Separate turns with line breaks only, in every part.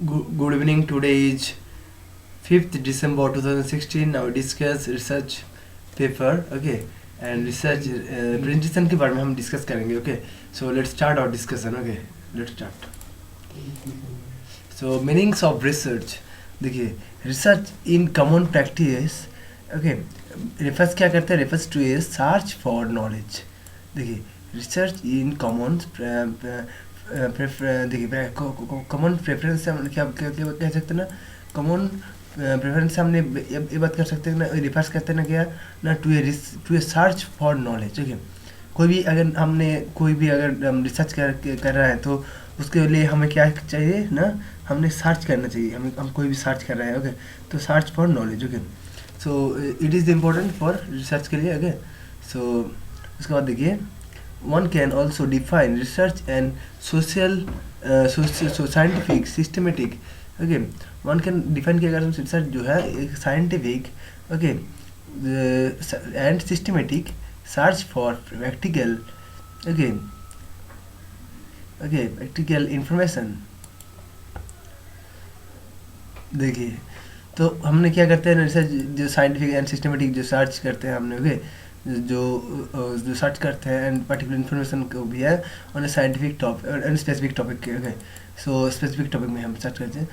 Good evening. Today is 5th December 2016. Now discuss research paper. Okay, and research presentation के बारे में हम discuss करेंगे. Okay, so let's start our discussion. Okay, let's start. So meanings of research. देखिए, research in common practice. Okay, refers क्या करते हैं? Refers to a search for knowledge. देखिए, research in common देखिए कॉमन प्रेफरेंस से हम क्या क्या क्या कह सकते हैं ना, कॉमन प्रेफरेंस से हमने ये बात कर सकते हैं ना, रिफर्स करते हैं ना क्या ना, to a search for knowledge. Okay, कोई भी अगर हमने कोई भी अगर हम रिसर्च कर रहे हैं तो उसके लिए हमें क्या चाहिए ना, हमने सर्च करना चाहिए. हम कोई भी सर्च कर रहे हैं. ओके, तो search for knowledge. Okay, so it is important for research के लिए. ओके, सो उसके बाद देखिए, one can also define research and scientific systematic. Okay, one can define कि अगर हम research जो है एक scientific, okay, and systematic search for practical, okay, practical information. देखिए, तो हमने क्या करते हैं रिसर्च जो साइंटिफिक एंड सिस्टमेटिक जो सर्च करते हैं हमने. ओके, जो सर्च करते हैं एंड पर्टिकुलर इन्फॉर्मेशन को भी है on A scientific topic and specific topic के. ओके, सो स्पेसिफिक टॉपिक में हम सर्च करते हैं,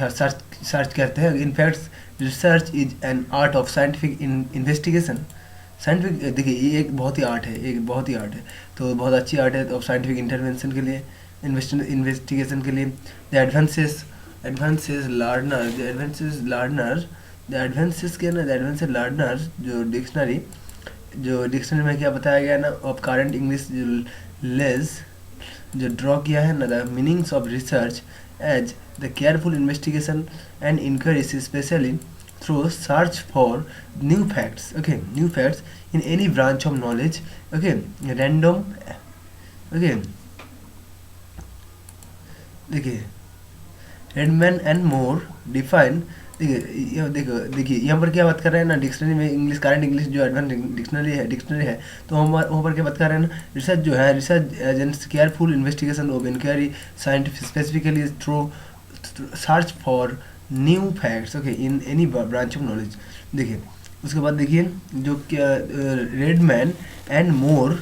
सर्च करते हैं. In fact research is an art of scientific investigation. Scientific देखिए, ये एक बहुत ही आर्ट है, एक बहुत ही आर्ट है, तो बहुत अच्छी आर्ट है ऑफ साइंटिफिक इंटरवेंशन के लिए, इन्वेस्टिगेशन के लिए. द एडवांसेस लर्नर जो डिक्शनरी में क्या बताया गया ना, ऑफ करंट इंग्लिश जो लेज जो ड्रॉ किया है ना, the meanings of research as the careful investigation and inquiries especially through search for new facts. Okay, new facts in any branch of knowledge. Okay, random. Okay, देखिए, Redman and more define. देखिए यहाँ पर क्या बात कर रहे हैं ना, डिक्शनरी में इंग्लिश करंट इंग्लिश जो एडवांस डिक्शनरी है, तो हम वहाँ पर क्या बात कर रहे हैं ना, रिसर्च जो है, research as an careful investigation of inquiry scientific specifically through search for new facts. Okay, in any branch of knowledge. देखिए, उसके बाद देखिए जो क्या रेडमैन एंड मोर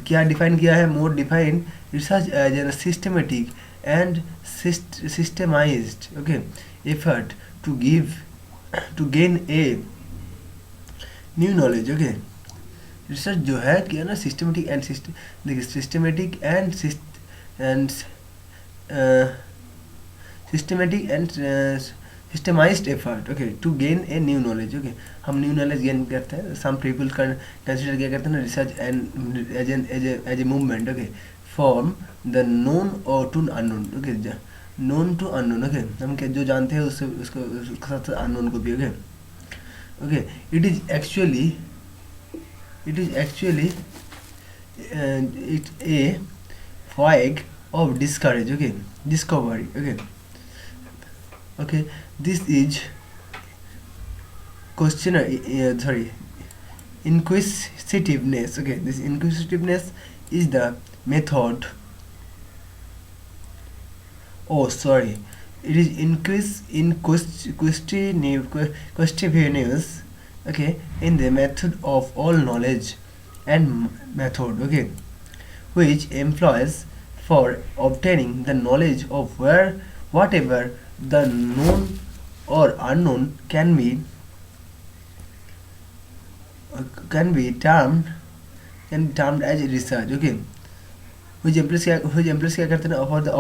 क्या डिफाइन किया है. More define research as an systematic and systemized, okay, effort to gain a new knowledge. okay, research जो है क्या ना, सिस्टमेटिक एंड देखिए systematic and systematic and systematized effort. Okay, to gain a new knowledge. Okay, हम new knowledge gain करते हैं. Some people consider क्या करते हैं ना, research and as a movement. Okay, from the known और to unknown. Okay, known to unknown. Okay, हम क्या जो जानते हैं उससे उसके साथ अननोन को भी. Okay, okay, it is actually it A fog of discourage. Okay, discovery. Okay, okay, this is question sorry inquisitiveness. Okay, this inquisitiveness is the method. Oh, sorry, it is questionnaires. Okay, in the method of all knowledge and method. Okay, which employs for obtaining the knowledge of whatever the known or unknown can be termed as research. Okay, which employs क्या करते हैं, for the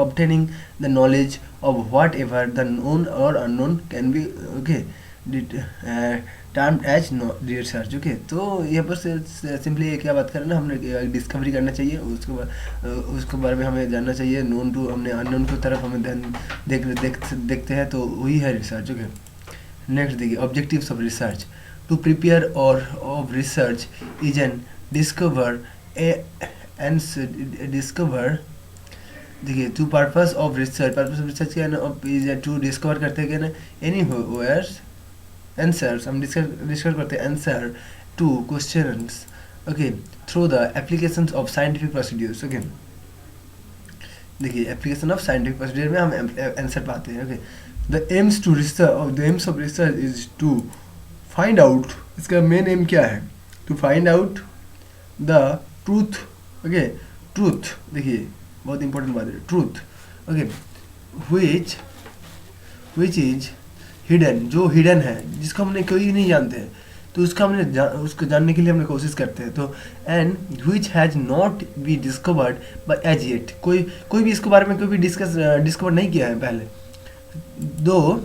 obtaining the knowledge of whatever the known or unknown can be. okay, termed as research. okay, तो यहाँ पर simply क्या बात करें ना, हमने डिस्कवरी करना चाहिए, उसके बारे में हमें जानना चाहिए. नोन टू हमने अननोन की तरफ हमें देखते हैं, तो वही है रिसर्च. ओके, नेक्स्ट देखिए, objectives of research. To prepare और of research is an discover देखिए, टू पर्पस ऑफ रिसर्च क्या है ना, इज टू डिस्कवर करते हैं क्या ना, एनी वेयर आंसर्स. हम डिस्कवर करते हैं answer to questions. Okay, through the applications of scientific procedures. Okay, देखिए एप्लीकेशन ऑफ साइंटिफिक प्रोसीजर में हम आंसर पाते हैं। Okay, the aims to research, the aims of research is to find out, इसका main aim क्या है? To find out the truth. Okay, truth देखिए बहुत इंपॉर्टेंट बात है, truth. Okay, which is hidden, जो हिडन है, जिसको हमने कोई नहीं जानते हैं, तो उसका हमने उसको जानने के लिए हमने कोशिश करते हैं। तो and which has not be discovered by as yet, कोई भी इसके बारे में कोई भी डिस्कवर नहीं किया है पहले। दो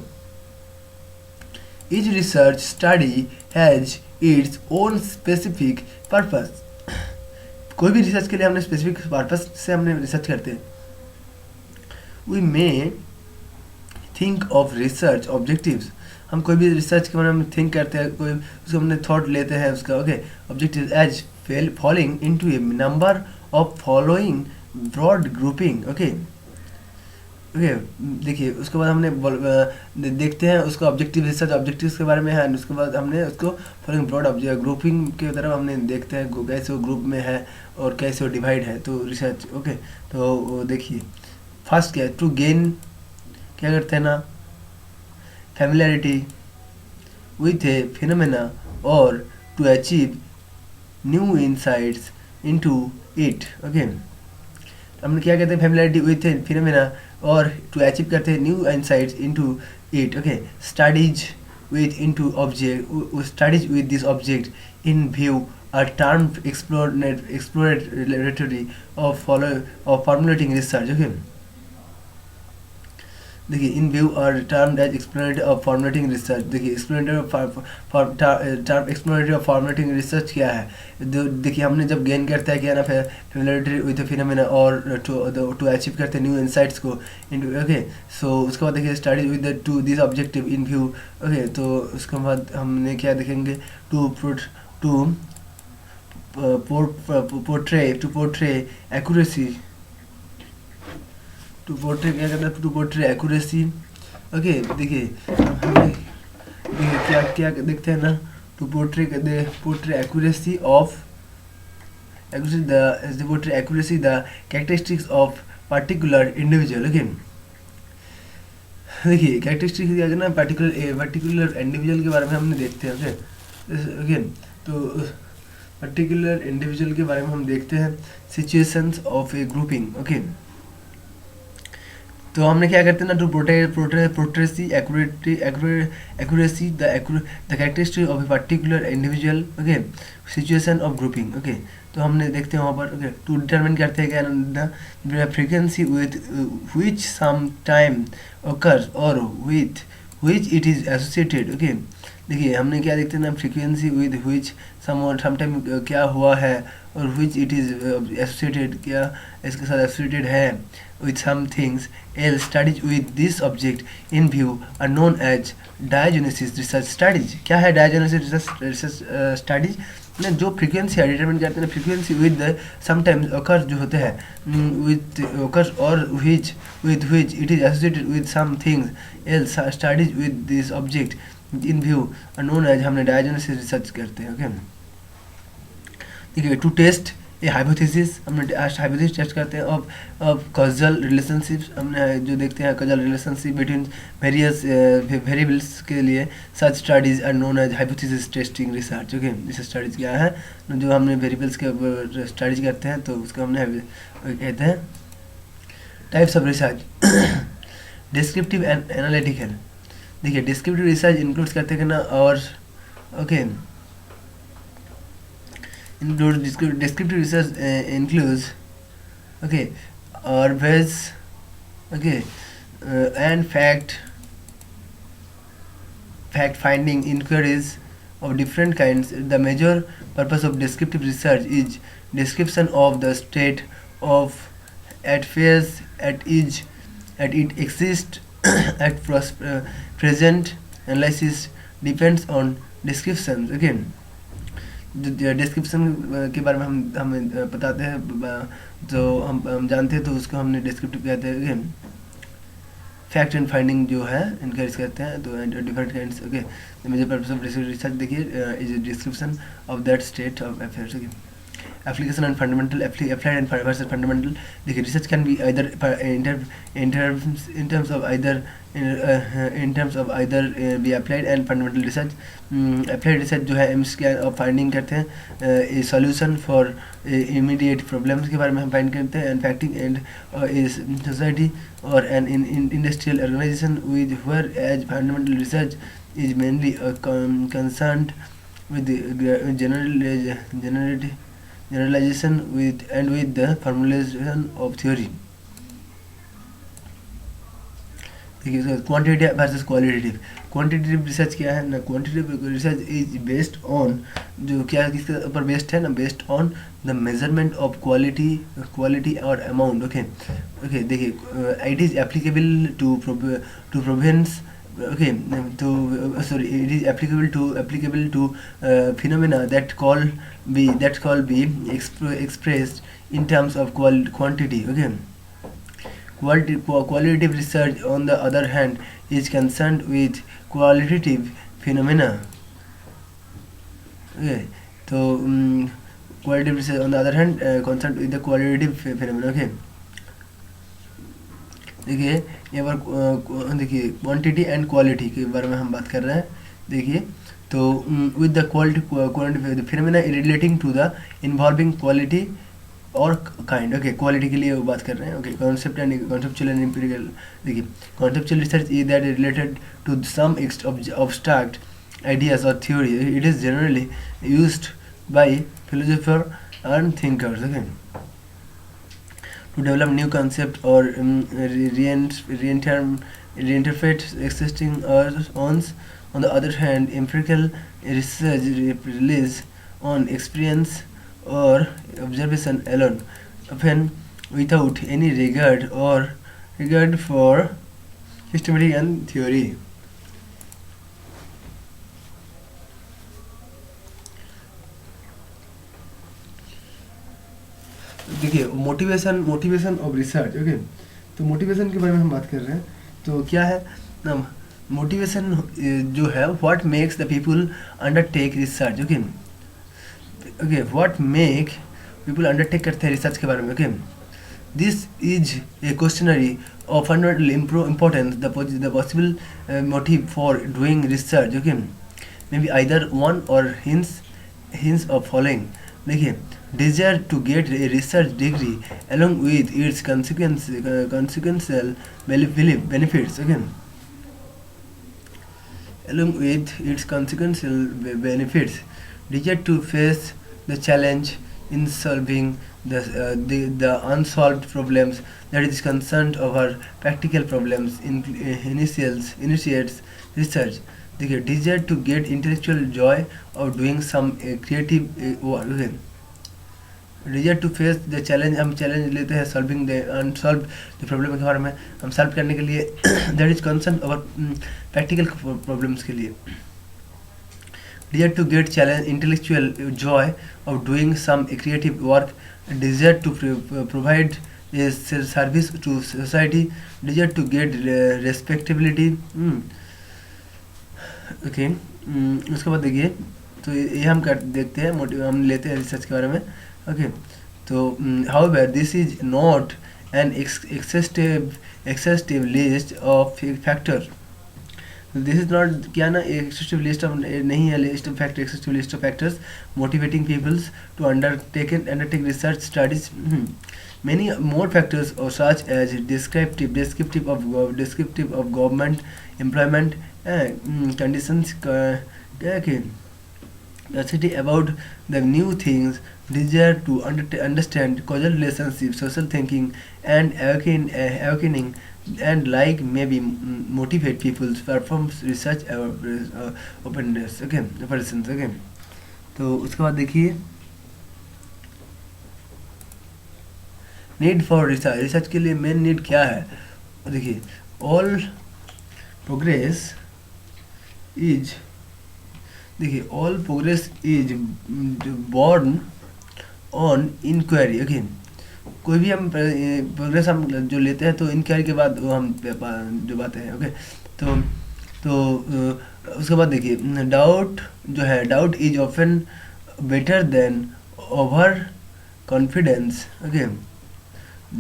each research study has its own specific purpose, कोई भी रिसर्च के लिए हमने स्पेसिफिक पर्पस से हमने रिसर्च करते हैं। We may think of research objectives, हम कोई भी रिसर्च के बारे में थिंक करते हैं, कोई उसको हमने थॉट लेते हैं उसका। Okay, objective as following into a number of following broad grouping. Okay okay, देखिए उसके बाद हमने देखते हैं उसका ऑब्जेक्टिव, रिसर्च ऑब्जेक्टिव्स के बारे में है, उसके बाद हमने उसको फॉलोइंग ब्रॉड ऑब्जेक्ट ग्रुपिंग की तरफ हमने देखते हैं कैसे वो ग्रुप में है और कैसे वो डिवाइड है, तो रिसर्च। ओके, तो देखिए फर्स्ट क्या है, टू गेन, क्या करते हैं ना, फैमिलियरिटी विथ ए फिनोमेना और to achieve new insights into it. Okay, हमने क्या कहते हैं, फैमिलियरिटी विथ ए फिनोमेना और टू अचीव करते हैं new insights into it. Okay, studies with into object, studies with this object in view a term exploratory of formulating research। okay, देखिए in view are termed as exploratory of formulating research. देखिए term exploratory of formulating research क्या है, देखिए हमने जब gain करता है क्या ना फैमिलियरिटी विद फिनोमेना और टू अचीव करते हैं न्यू इंसाइट्स को इनटू। ओके, सो उसके बाद देखिए study with the to this objective in view. Okay, तो उसके बाद हमने क्या देखेंगे, to portray accuracy, to portray क्या करता है, टू पोर्ट्रे एक्यूरेसी। ओके, देखिए क्या क्या देखते हैं ना, to portray accuracy of portray accuracy the characteristics of particular individual. Okay, देखिए कैरेक्टरिस्टिक्स क्या करना, पर्टिकुलर इंडिविजुअल के बारे में हमने देखते हैं। ओके, तो पर्टिकुलर इंडिविजुअल के बारे में हम देखते हैं, situations of a grouping. Okay, तो हमने क्या करते हैं ना, to portray accuracy the characteristic of a particular individual. Okay, situation of grouping. Okay, तो हमने देखते हैं वहाँ पर। ओके, टू डिटरमिन करते हैं क्या, frequency with which some time occurs और with which it is associated। Okay, देखिए हमने क्या देखते हैं ना, फ्रीक्वेंसी विद which समटाइम क्या हुआ है और which it is associated, क्या इसके साथ associated है with some things else। studies with this object in view are known as diagnosis research studies। क्या है diagnosis research studies? ने जो फ्रीक्वेंसी है डिटरमिन करते हैं, फ्रीक्वेंसी विद समटाइम्स अकर्स जो होते हैं विद अकर्स और with which it is associated with some things else studies with this object in view are known as, हमने डायग्नोसिस रिसर्च करते हैं। ओके, देखिए टू टेस्ट ए हाइपोथेसिस, हमने hypothesis test करते हैं ऑफ कॉजल रिलेशनशिप्स, हमने जो देखते हैं causal relationship between various variables के लिए, such studies are known as hypothesis testing research. Okay, इस स्टडीज क्या है, जो हमने वेरिएबल्स के ऊपर स्टडीज करते हैं तो उसको हमने कहते हैं types of research. Descriptive and analytical, देखिए डिस्क्रिप्टिव रिसर्च इंक्लूड्स करते हैं ना, और okay include descriptive research includes okay obvious okay and fact finding inquiries of different kinds. The major purpose of descriptive research is description of the state of affairs at it exists at present. Analysis depends on descriptions। again description के बारे में हमें बताते हैं, जो हम जानते हैं तो उसको हमने डिस्क्रिप्टिव कहते हैं। फैक्ट एंड फाइंडिंग जो है इनकरेज करते हैं, तो different kinds. Okay, the major purpose of research देखिए is description of that state of affairs. Okay, application and fundamental, applied and versus fundamental. देखिए research can be either in terms of either be applied and fundamental research. Applied research जो है AIIMS के of finding करते हैं solution for immediate problems के बारे में हम फाइंड करते हैं, इम्पैक्टिंग एंड सोसाइटी और an industrial organisation with whereas fundamental research is mainly concerned with the generalization with the formulation of theory। देखिए quantitative versus qualitative. Quantitative research क्या है ना, quantitative research is based on, जो क्या किसके ऊपर based है ना, based on the measurement of quality और अमाउंट। ओके देखिए it is applicable to province, okay sorry, it is applicable to phenomena that call be expressed in terms of quantity। okay, qualitative research on the other hand is concerned with qualitative phenomena। okay, so qualitative research on the other hand concerned with the qualitative phenomena। okay, देखिए यहाँ पर देखिए quantity and quality के बारे में हम बात कर रहे हैं। देखिए तो with the quality phenomena relating to the involving quality और काइंड। ओके क्वालिटी के लिए वो बात कर रहे हैं। Okay concept and conceptual and empirical. देखिए conceptual research is that related to some abstract ideas or theory। it is generally used by philosophers and thinkers। okay, to develop new concept or reinterpret existing ones। on the other hand, empirical research relies on experience or observation alone, often without any regard for systematic and theory। देखिए motivation of research. Okay तो motivation के बारे में हम बात कर रहे हैं। तो क्या है ना, मोटिवेशन जो है what makes the people undertake research. Okay okay what make people undertake करते हैं रिसर्च के बारे में। Okay this is a questionnaire of fundamental importance. The possible motive for doing research okay may be either one और hints of following। देखिए desire to get a research degree along with its consequential benefits। again along with its consequential benefits, desire to face the challenge in solving the unsolved problems, that is concerned over practical problems initiates research। देखिए desire to get intellectual joy of doing some creative work। desire to face the challenge, हम challenge लेते हैं solving the unsolved the problem के बारे में, हम solve करने के लिए that is concerned over practical problems के लिए। desire to get challenge intellectual joy of doing some creative work, desire to provide a service to society, desire to get respectability। Okay उसके बाद देखिए तो ये हम देखते हैं हम लेते हैं रिसर्च के बारे में। ओके तो however this is not an exhaustive list of factor। This is not क्या ना एक्सेसिव लिस्ट ऑफ नहीं है, list of factor excessive list of factors motivating peoples to undertake research studies. many more factors or such as descriptive of government employment conditions, curiosity about the new things, desire to understand causal relationships, social thinking and awakening and like maybe motivate people to perform research openness। okay persons। okay तो उसके बाद देखिए need for research के लिए main need क्या है। देखिए all progress is born on inquiry. Okay कोई भी हम प्रोग्रेस हम जो लेते हैं तो इंक्वायरी के बाद वो हम जो बातें हैं। ओके तो उसके बाद देखिए डाउट जो है, doubt is often better than over confidence, okay,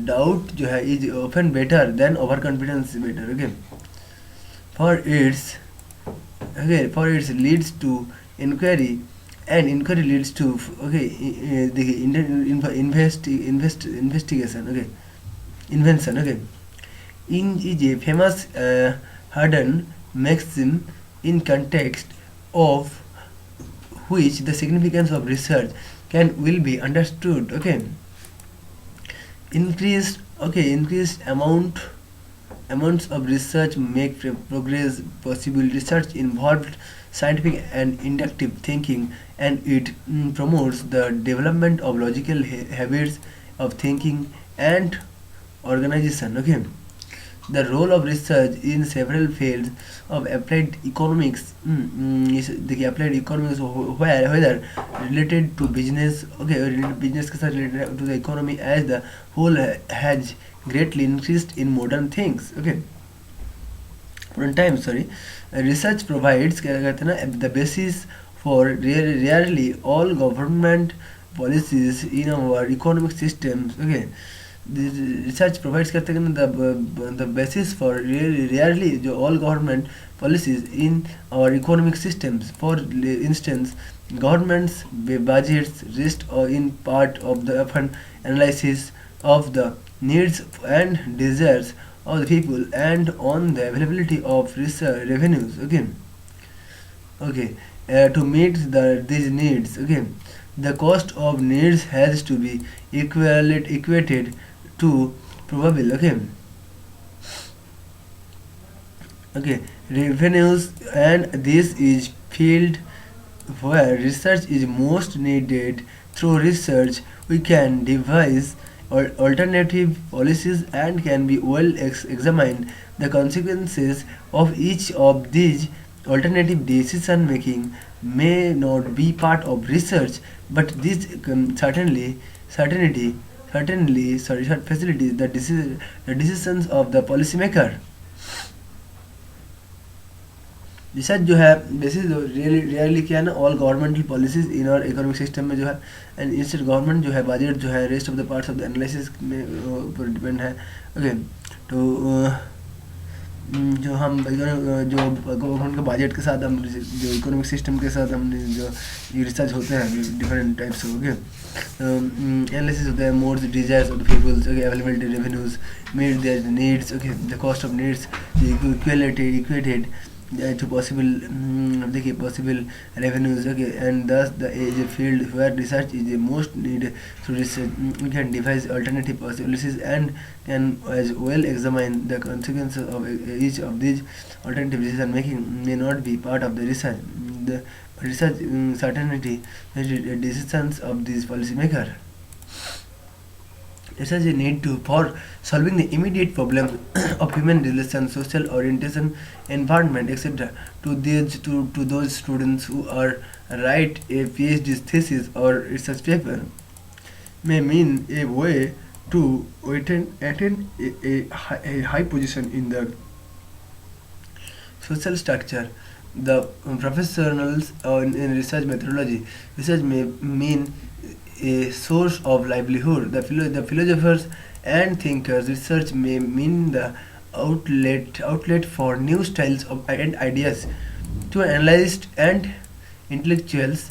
doubt जो है is often better than overconfidence is better, okay, for its for its leads to inquiry, and inquiry leads to okay the investigation, okay, invention, okay. In is a famous Harden maxim in context of which the significance of research can will be understood, okay. Increased amounts of research make progress possible. Research involved scientific and inductive thinking, and it promotes the development of logical habits of thinking and organization, okay. The role of research in several fields of applied economics is the applied economics where whether related to business, okay, related business के साथ related to the economy as the whole has greatly increased in modern things, okay. Modern times, sorry. Research provides क्या कहते हैं ना the basis for rarely all government policies in our economic systems, okay. Research provides करते हैं the basis for nearly जो all government policies in our economic systems for instance governments budgets rest in part of the often analysis of the needs and desires of the people and on the availability of research revenues, okay, to meet these needs, okay. The cost of needs has to be equated to probable, okay revenues, and this is field where research is most needed. Through research we can devise alternative policies and can be well examine the consequences of each of these. Alternative decision making may not be part of research, but this certainly facilitates the decisions of the policymaker. Research जो है basis rarely क्या है ना all governmental policies इन और economic system में जो है, and instead government जो है बजट जो है rest of the parts of the analysis में ऊपर डिपेंड है, ओके. तो जो हम जो गवर्नमेंट के बजट के साथ हम जो इकोनॉमिक सिस्टम के साथ हम जो ये रिसर्च होते हैं डिफरेंट टाइप्स, ओके. एनालिसिस होता है modes desires of the peoples, okay, availability revenues meet their needs, okay, the cost of needs equated to possible possible revenues, okay, and thus the is a field where research is the most needed. Through research we can devise alternative policies and can as well examine the consequences of each of these. Alternative decision making may not be part of the research, the research certainty the decisions of these policymaker. Research is need to for solving the immediate problems of human relations, social orientation, environment, etc. To those students who are write a PhD thesis or research paper may mean a way to attain a high position in the social structure. The professionals in research methodology. Research may mean a source of livelihood. The philosophers and thinkers. Research may mean the outlet for new styles of and ideas. To analysts and intellectuals,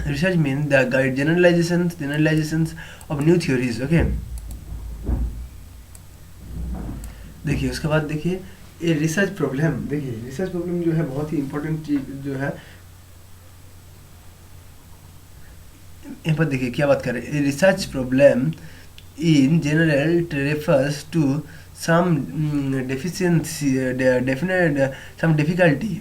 research means the guide generalizations of new theories, okay. देखिए उसके बाद देखिए ये research problem, देखिए research problem जो है बहुत ही important चीज जो है यहाँ पर देखिए क्या बात कर रहे हैं. Research problem in general refers to some deficiency, definite some difficulty.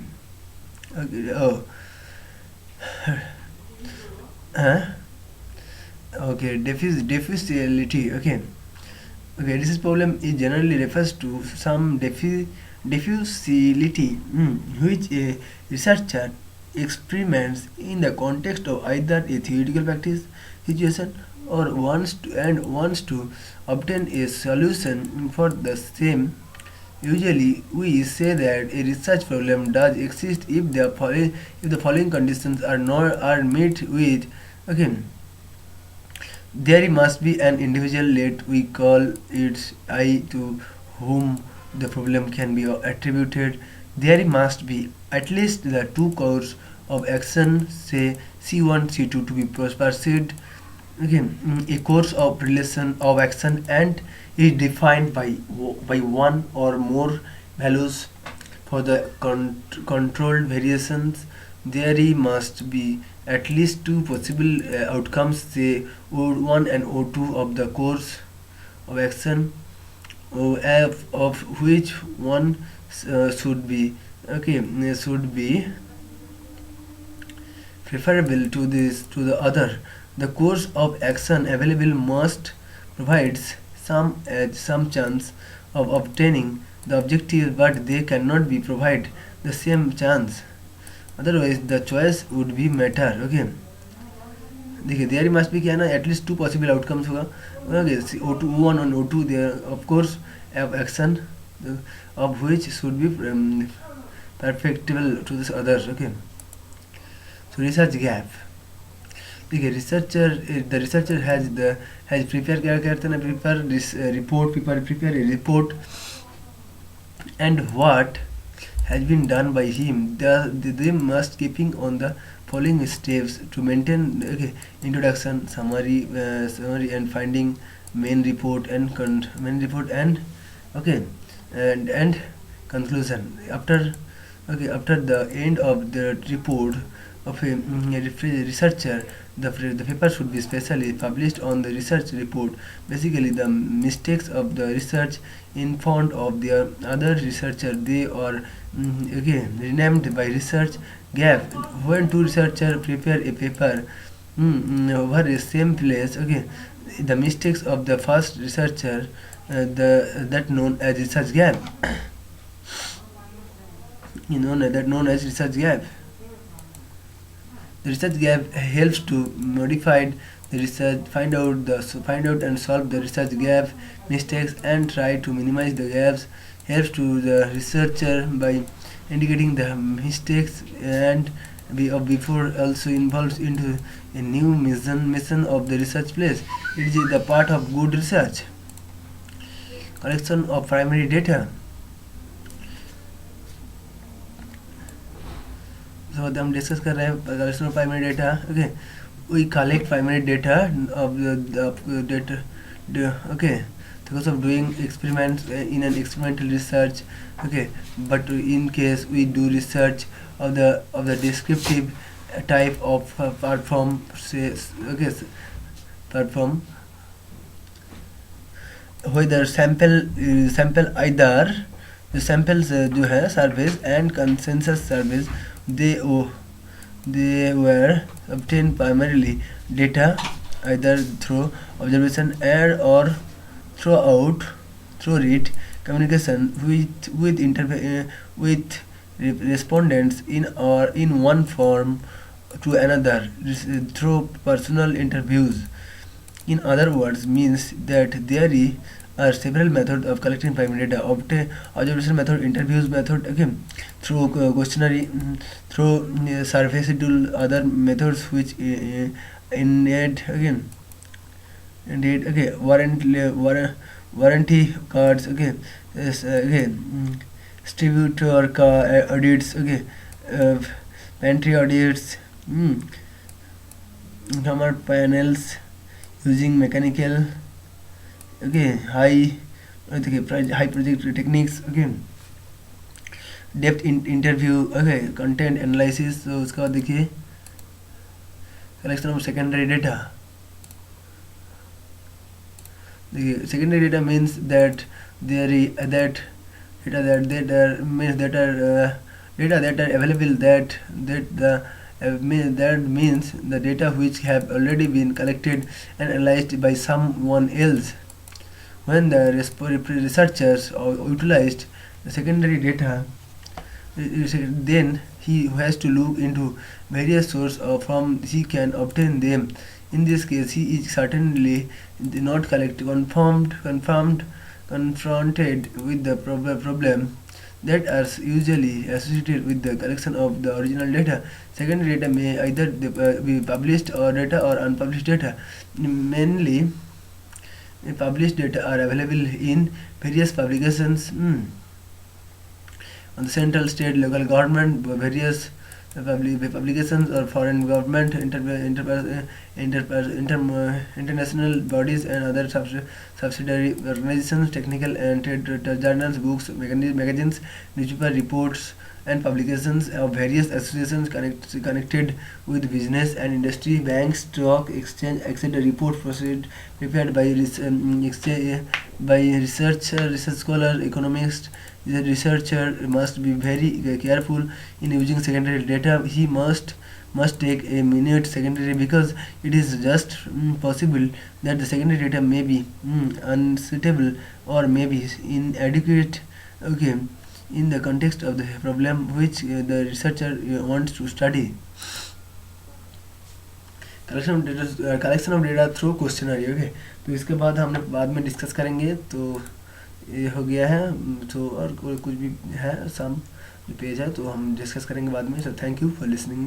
Okay, difficulty. Okay, research problem is generally refers to some difficulty which a researcher experiments in the context of either a theoretical practice situation or wants to obtain a solution for the same. Usually, we say that a research problem does exist if the following conditions are met with. Okay, There must be an individual, let we call it I, to whom the problem can be attributed. There must be at least the two course of action, say C1, C2, to be pursued. Okay, a course of relation of action and is defined by one or more values for the controlled variations. There must be at least two possible outcomes, say O1 and O2 of the course of action, of which one should be okay should be preferable to the other. The course of action available must provides some chance of obtaining the objective, but they cannot be provide the same chance. Otherwise, the choice would be matter. Okay. देखिए there must भी क्या है ना at least two possible outcomes होगा okay oh two one on oh two their of course action of which should be perfectible to this others. Okay, so research gap. देखिए researcher the researcher has prepare क्या करते हैं ना prepare this report prepare a report and what has been done by him. They must keeping on the following steps to maintain okay, introduction, summary and finding, main report and okay and conclusion. After the end of the report of a researcher, the paper should be specially published on the research report. Basically, the mistakes of the research in front of the other researcher, they are again renamed by research gap. When two researchers prepare a paper over the same place, okay, the mistakes of the first researcher, that known as research gap, known as research gap. The research gap helps to modify the research, find out and solve the research gap mistakes and try to minimize the gaps. Helps to the researcher by indicating the mistakes and before also involves into a new mission of the research place. It is the part of good research. Collection of primary data. So हम discuss कर रहे हैं collection of primary data. Okay we collect primary data of the data okay because of doing experiments in an experimental research. Okay, but in case we do research of the descriptive type of platform, say okay platform, whether sample either the samples जो है surveys and consensus surveys, they were obtained primarily data either through observation or through read communication with respondents in one form to another through personal interviews. In other words, means that there are several methods of collecting primary data: observation method, interviews method, okay, through questionnaire, through survey schedule, other methods which indeed okay, warranty cards, okay, yes, distributor audits, okay, pantry audits, hammer panels using mechanical, okay, high project techniques, okay, depth interview, okay, content analysis. तो उसका बाद देखिए collection of secondary data. देखिए secondary data means that data that are available that means the data which have already been collected and analyzed by someone else. When the researchers utilized the secondary data, then he has to look into various sources from he can obtain them. In this case, he is certainly not confronted with the problem that are usually associated with the collection of the original data. Secondary data may either be published or data or unpublished data. Mainly, published data are available in various publications on the central, state, local government, various publications or foreign government, international bodies and other subsidiary organizations, technical and trade journals, books, magazines, newspaper reports, and publications of various associations connected with business and industry, banks, stock exchange, etc. Report prepared by research scholar, economist. The researcher must be very careful in using secondary data. He must take a minute secondary because it is just possible that the secondary data may be unsuitable or may be inadequate. Okay, in the context of the problem which the researcher wants to study. Collection of data through questionnaire. Okay, तो इसके बाद हम लोग बाद में discuss करेंगे. तो ये हो गया है. तो और कुछ भी है सम पेज है तो हम डिस्कस करेंगे बाद में. So thank you for listening.